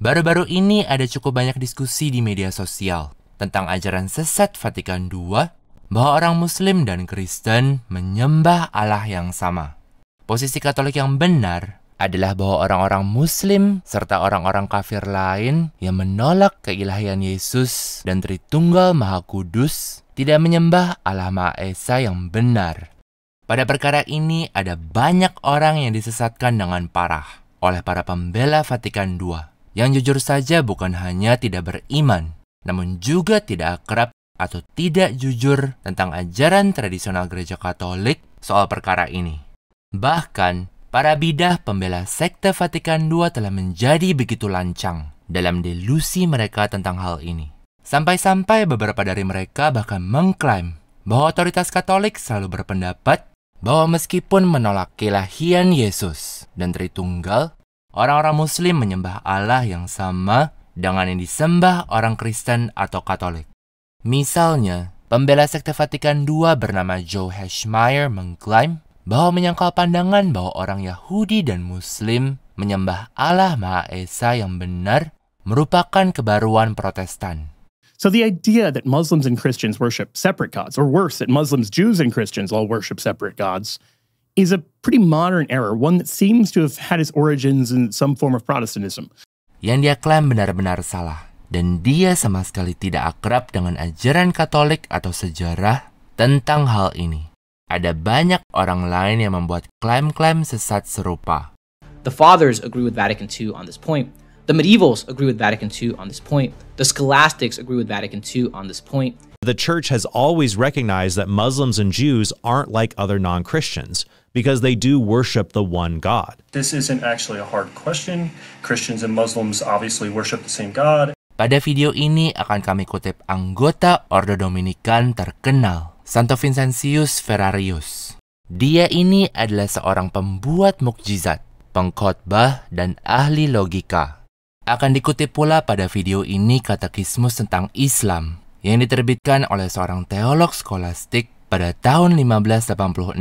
Baru-baru ini ada cukup banyak diskusi di media sosial tentang ajaran sesat Vatikan II bahwa orang Muslim dan Kristen menyembah Allah yang sama. Posisi Katolik yang benar adalah bahwa orang-orang Muslim serta orang-orang kafir lain yang menolak keilahian Yesus dan Tritunggal Maha Kudus tidak menyembah Allah Maha Esa yang benar. Pada perkara ini ada banyak orang yang disesatkan dengan parah oleh para pembela Vatikan II yang jujur saja bukan hanya tidak beriman, namun juga tidak akrab atau tidak jujur tentang ajaran tradisional Gereja Katolik soal perkara ini. Bahkan, para bidah pembela sekte Vatikan II telah menjadi begitu lancang dalam delusi mereka tentang hal ini. Sampai-sampai beberapa dari mereka bahkan mengklaim bahwa otoritas Katolik selalu berpendapat bahwa meskipun menolak keilahian Yesus dan Tritunggal, orang-orang Muslim menyembah Allah yang sama dengan yang disembah orang Kristen atau Katolik. Misalnya, pembela sekte Vatikan II bernama Joe Heschmeyer mengklaim bahwa menyangkal pandangan bahwa orang Yahudi dan Muslim menyembah Allah Maha Esa yang benar merupakan kebaruan Protestan. So the idea that Muslims and Christians worship separate gods, or worse, that Muslims, Jews, and Christians all worship separate gods, is a pretty modern error, one that seems to have had its origins in some form of Protestantism. Yang dia klaim benar-benar salah, dan dia sama sekali tidak akrab dengan ajaran Katolik atau sejarah tentang hal ini. Ada banyak orang lain yang membuat klaim-klaim sesat serupa. The Fathers agree with Vatican II on this point. The Medievals agree with Vatican II on this point. The Scholastics agree with Vatican II on this point. The Church has always recognized that Muslims and Jews aren't like other non-Christians because they do worship the one God. This isn't actually a hard question. Christians and Muslims obviously worship the same God. Pada video ini akan kami kutip anggota Ordo Dominikan terkenal, Santo Vincentius Ferrarius. Dia ini adalah seorang pembuat mukjizat, pengkhotbah, dan ahli logika. Akan dikutip pula pada video ini katekismus tentang Islam yang diterbitkan oleh seorang teolog skolastik pada tahun 1586.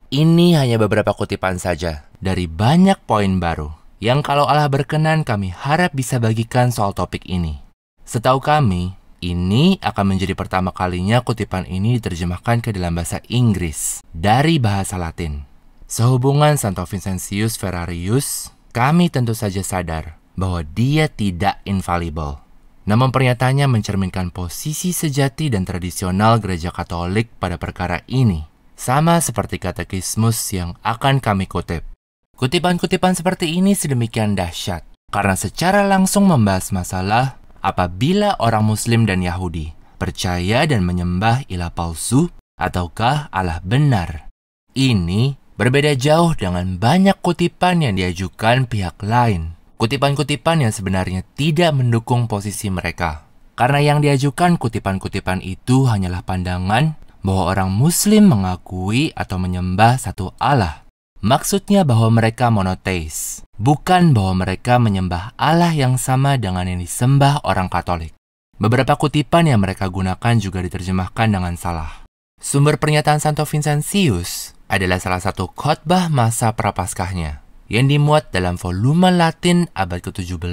Ini hanya beberapa kutipan saja dari banyak poin baru yang kalau Allah berkenan kami harap bisa bagikan soal topik ini. Setahu kami, ini akan menjadi pertama kalinya kutipan ini diterjemahkan ke dalam bahasa Inggris dari bahasa Latin. Sehubungan Santo Vincentius Ferrarius, kami tentu saja sadar bahwa dia tidak infalibel. Namun pernyataannya mencerminkan posisi sejati dan tradisional Gereja Katolik pada perkara ini, sama seperti katekismus yang akan kami kutip. Kutipan-kutipan seperti ini sedemikian dahsyat, karena secara langsung membahas masalah apabila orang Muslim dan Yahudi percaya dan menyembah ilah palsu ataukah Allah benar. Ini berbeda jauh dengan banyak kutipan yang diajukan pihak lain. Kutipan-kutipan yang sebenarnya tidak mendukung posisi mereka. Karena yang diajukan kutipan-kutipan itu hanyalah pandangan bahwa orang Muslim mengakui atau menyembah satu Allah. Maksudnya bahwa mereka monoteis, bukan bahwa mereka menyembah Allah yang sama dengan yang disembah orang Katolik. Beberapa kutipan yang mereka gunakan juga diterjemahkan dengan salah. Sumber pernyataan Santo Vincentius adalah salah satu khotbah masa prapaskahnya yang dimuat dalam volume Latin abad ke-17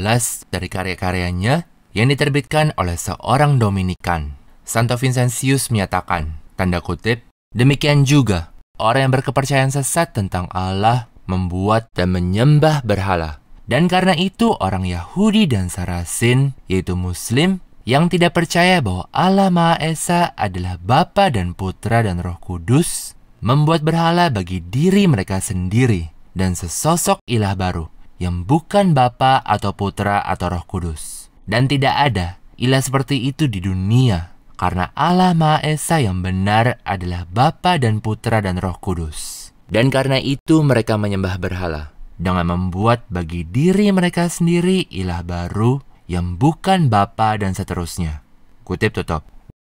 dari karya-karyanya yang diterbitkan oleh seorang Dominikan. Santo Vincentius menyatakan, tanda kutip, demikian juga orang yang berkepercayaan sesat tentang Allah membuat dan menyembah berhala. Dan karena itu orang Yahudi dan Sarasin, yaitu Muslim, yang tidak percaya bahwa Allah Maha Esa adalah Bapa dan Putra dan Roh Kudus, membuat berhala bagi diri mereka sendiri dan sesosok ilah baru yang bukan Bapa atau Putra atau Roh Kudus. Dan tidak ada ilah seperti itu di dunia, karena Allah Maha Esa yang benar adalah Bapa dan Putra dan Roh Kudus. Dan karena itu mereka menyembah berhala dengan membuat bagi diri mereka sendiri ilah baru yang bukan Bapa dan seterusnya. Kutip tutup.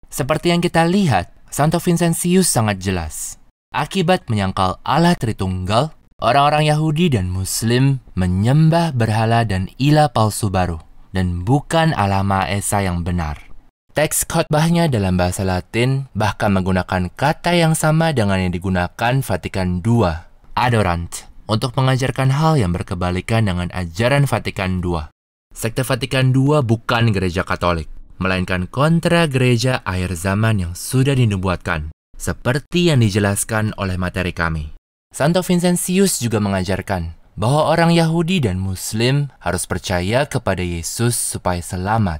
Seperti yang kita lihat, Santo Vincentius sangat jelas. Akibat menyangkal Allah Tritunggal, orang-orang Yahudi dan Muslim menyembah berhala dan ilah palsu baru, dan bukan Allah Maha Esa yang benar. Teks khotbahnya dalam bahasa Latin bahkan menggunakan kata yang sama dengan yang digunakan Vatikan II, adorant, untuk mengajarkan hal yang berkebalikan dengan ajaran Vatikan II. Sekte Vatikan II bukan gereja Katolik, melainkan kontra gereja akhir zaman yang sudah dinubuatkan, seperti yang dijelaskan oleh materi kami. Santo Vincentius juga mengajarkan bahwa orang Yahudi dan Muslim harus percaya kepada Yesus supaya selamat.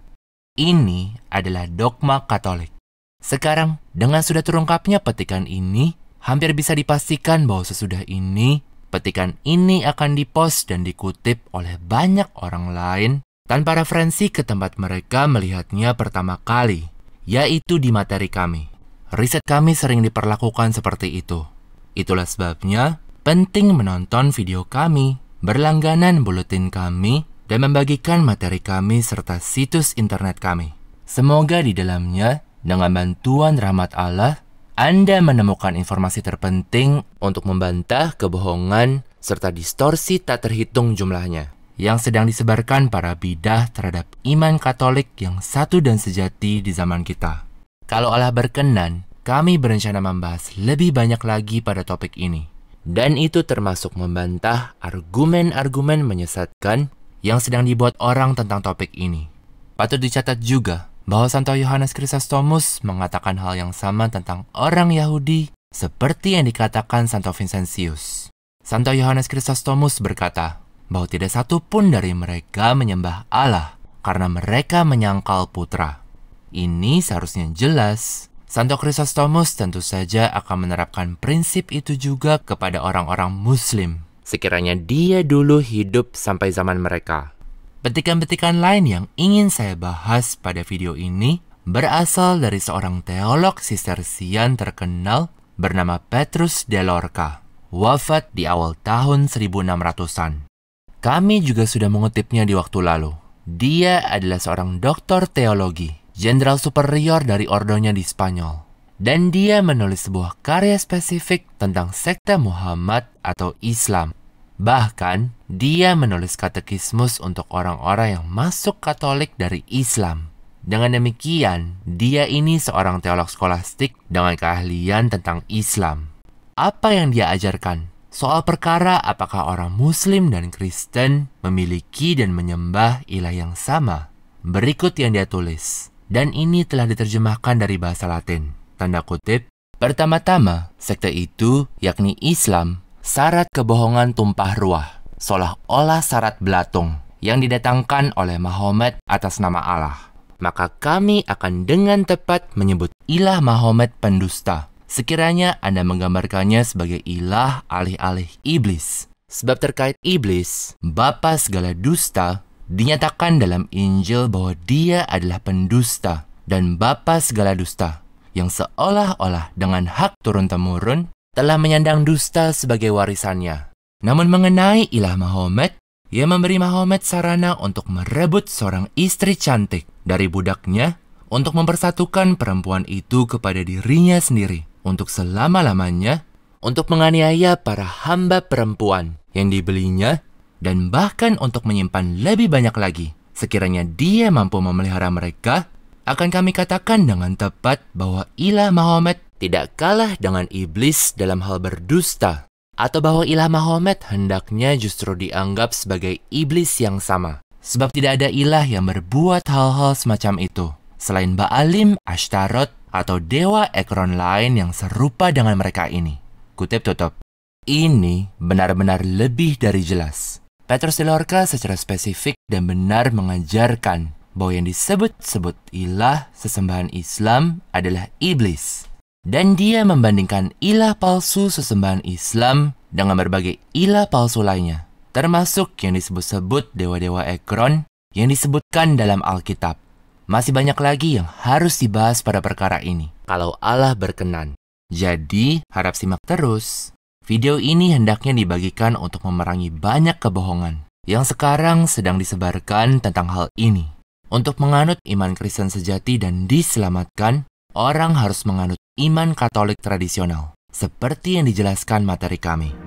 Ini adalah dogma Katolik. Sekarang, dengan sudah terungkapnya petikan ini, hampir bisa dipastikan bahwa sesudah ini, petikan ini akan dipost dan dikutip oleh banyak orang lain tanpa referensi ke tempat mereka melihatnya pertama kali, yaitu di materi kami. Riset kami sering diperlakukan seperti itu. Itulah sebabnya penting menonton video kami, berlangganan buletin kami, dan membagikan materi kami serta situs internet kami. Semoga di dalamnya, dengan bantuan rahmat Allah, Anda menemukan informasi terpenting untuk membantah kebohongan serta distorsi tak terhitung jumlahnya yang sedang disebarkan para bidah terhadap iman Katolik yang satu dan sejati di zaman kita. Kalau Allah berkenan, kami berencana membahas lebih banyak lagi pada topik ini. Dan itu termasuk membantah argumen-argumen menyesatkan yang sedang dibuat orang tentang topik ini. Patut dicatat juga bahwa Santo Yohanes Chrysostomus mengatakan hal yang sama tentang orang Yahudi seperti yang dikatakan Santo Vincentius. Santo Yohanes Chrysostomus berkata bahwa tidak satu pun dari mereka menyembah Allah karena mereka menyangkal putra. Ini seharusnya jelas. Santo Chrysostomus tentu saja akan menerapkan prinsip itu juga kepada orang-orang Muslim, sekiranya dia dulu hidup sampai zaman mereka. Petikan-petikan lain yang ingin saya bahas pada video ini berasal dari seorang teolog Sistersian terkenal bernama Petrus de Lorca, wafat di awal tahun 1600-an. Kami juga sudah mengutipnya di waktu lalu. Dia adalah seorang doktor teologi, jenderal superior dari ordonya di Spanyol. Dan dia menulis sebuah karya spesifik tentang sekte Muhammad atau Islam. Bahkan, dia menulis katekismus untuk orang-orang yang masuk Katolik dari Islam. Dengan demikian, dia ini seorang teolog skolastik dengan keahlian tentang Islam. Apa yang dia ajarkan? Soal perkara apakah orang Muslim dan Kristen memiliki dan menyembah ilah yang sama? Berikut yang dia tulis. Dan ini telah diterjemahkan dari bahasa Latin. Tanda kutip, pertama-tama, sekte itu, yakni Islam, syarat kebohongan tumpah ruah, seolah-olah syarat belatung yang didatangkan oleh Mahomet atas nama Allah. Maka kami akan dengan tepat menyebut ilah Mahomet pendusta, sekiranya Anda menggambarkannya sebagai ilah alih-alih iblis. Sebab terkait iblis, bapa segala dusta, dinyatakan dalam Injil bahwa dia adalah pendusta dan bapa segala dusta, yang seolah-olah dengan hak turun-temurun telah menyandang dusta sebagai warisannya. Namun mengenai ilah Mahomet, ia memberi Mahomet sarana untuk merebut seorang istri cantik dari budaknya untuk mempersatukan perempuan itu kepada dirinya sendiri untuk selama-lamanya, untuk menganiaya para hamba perempuan yang dibelinya, dan bahkan untuk menyimpan lebih banyak lagi. Sekiranya dia mampu memelihara mereka, akan kami katakan dengan tepat bahwa ilah Mahomet tidak kalah dengan iblis dalam hal berdusta, atau bahwa ilah Mahomet hendaknya justru dianggap sebagai iblis yang sama. Sebab tidak ada ilah yang berbuat hal-hal semacam itu, selain Baalim, Ashtaroth, atau dewa Ekron lain yang serupa dengan mereka ini. Kutip tutup. Ini benar-benar lebih dari jelas. Petrus de Lorca secara spesifik dan benar mengajarkan bahwa yang disebut-sebut ilah sesembahan Islam adalah iblis. Dan dia membandingkan ilah palsu sesembahan Islam dengan berbagai ilah palsu lainnya, termasuk yang disebut-sebut dewa-dewa Ekron yang disebutkan dalam Alkitab. Masih banyak lagi yang harus dibahas pada perkara ini, kalau Allah berkenan. Jadi, harap simak terus. Video ini hendaknya dibagikan untuk memerangi banyak kebohongan yang sekarang sedang disebarkan tentang hal ini. Untuk menganut iman Kristen sejati dan diselamatkan, orang harus menganut iman Katolik tradisional, seperti yang dijelaskan materi kami.